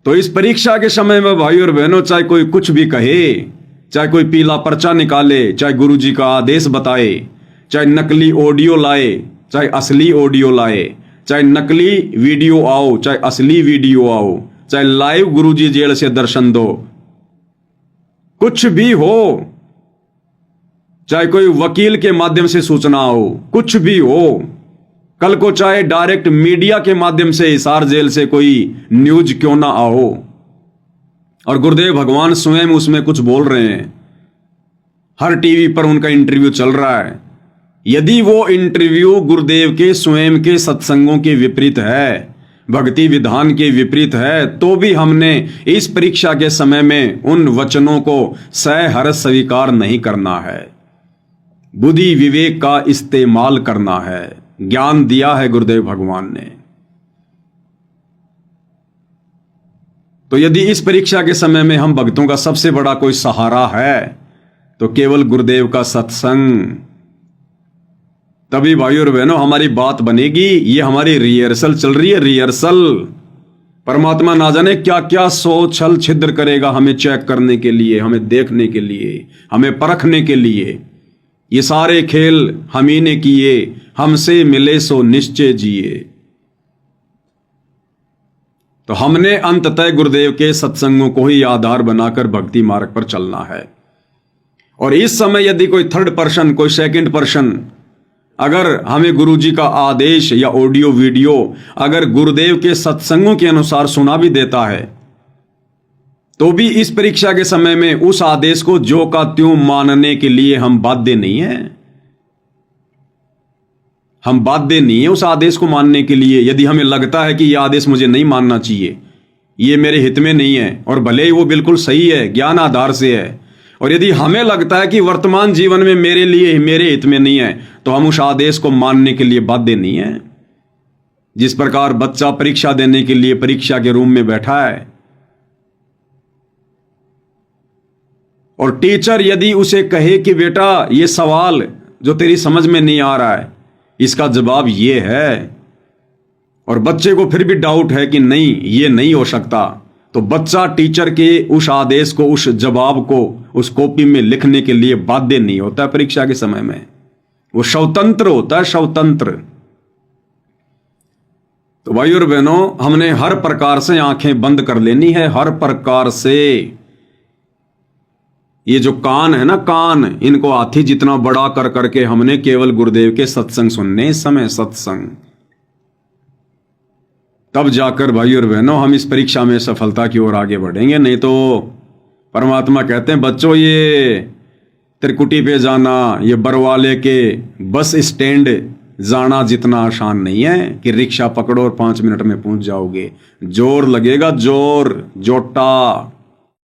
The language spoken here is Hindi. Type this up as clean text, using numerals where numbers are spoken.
तो इस परीक्षा के समय में भाई और बहनों, चाहे कोई कुछ भी कहे, चाहे कोई पीला पर्चा निकाले, चाहे गुरुजी का आदेश बताए, चाहे नकली ऑडियो लाए, चाहे असली ऑडियो लाए, चाहे नकली वीडियो आओ, चाहे असली वीडियो आओ, चाहे लाइव गुरुजी जेल से दर्शन दो, कुछ भी हो, चाहे कोई वकील के माध्यम से सूचना हो, कुछ भी हो, कल को चाहे डायरेक्ट मीडिया के माध्यम से हिसार जेल से कोई न्यूज क्यों ना आओ, और गुरुदेव भगवान स्वयं उसमें कुछ बोल रहे हैं, हर टीवी पर उनका इंटरव्यू चल रहा है, यदि वो इंटरव्यू गुरुदेव के स्वयं के सत्संगों के विपरीत है, भक्ति विधान के विपरीत है, तो भी हमने इस परीक्षा के समय में उन वचनों को सहर्ष स्वीकार नहीं करना है, बुद्धि विवेक का इस्तेमाल करना है। ज्ञान दिया है गुरुदेव भगवान ने। तो यदि इस परीक्षा के समय में हम भक्तों का सबसे बड़ा कोई सहारा है तो केवल गुरुदेव का सत्संग, तभी भाइयों और बहनों हमारी बात बनेगी। ये हमारी रिहर्सल चल रही है, रिहर्सल। परमात्मा ना जाने क्या क्या सोच छल छिद्र करेगा हमें चेक करने के लिए, हमें देखने के लिए, हमें परखने के लिए। ये सारे खेल हम ही ने किए, हमसे मिले सो निश्चय जिए। तो हमने अंततः गुरुदेव के सत्संगों को ही आधार बनाकर भक्ति मार्ग पर चलना है। और इस समय यदि कोई थर्ड पर्सन, कोई सेकंड पर्सन अगर हमें गुरुजी का आदेश या ऑडियो वीडियो अगर गुरुदेव के सत्संगों के अनुसार सुना भी देता है, तो भी इस परीक्षा के समय में उस आदेश को जो का त्यों मानने के लिए हम बाध्य नहीं है। हम बाध्य नहीं है उस आदेश को मानने के लिए। यदि हमें लगता है कि यह आदेश मुझे नहीं मानना चाहिए, ये मेरे हित में नहीं है, और भले ही वो बिल्कुल सही है, ज्ञान आधार से है, और यदि हमें लगता है कि वर्तमान जीवन में मेरे लिए, मेरे हित में नहीं है, तो हम उस आदेश को मानने के लिए बाध्य नहीं है। जिस प्रकार बच्चा परीक्षा देने के लिए परीक्षा के रूम में बैठा है और टीचर यदि उसे कहे कि बेटा ये सवाल जो तेरी समझ में नहीं आ रहा है इसका जवाब ये है, और बच्चे को फिर भी डाउट है कि नहीं ये नहीं हो सकता, तो बच्चा टीचर के उस आदेश को, उस जवाब को उस कॉपी में लिखने के लिए बाध्य नहीं होता। परीक्षा के समय में वो स्वतंत्र होता है, स्वतंत्र। तो भाई और बहनों, हमने हर प्रकार से आंखें बंद कर लेनी है, हर प्रकार से। ये जो कान है ना, कान, इनको हाथी जितना बड़ा कर करके हमने केवल गुरुदेव के सत्संग सुनने। इस समय सत्संग, तब जाकर भाई और बहनों हम इस परीक्षा में सफलता की ओर आगे बढ़ेंगे। नहीं तो परमात्मा कहते हैं बच्चों, ये त्रिकुटी पे जाना, ये बरवाले के बस स्टैंड जाना जितना आसान नहीं है कि रिक्शा पकड़ो और 5 मिनट में पहुंच जाओगे। जोर लगेगा, जोर, जोटा।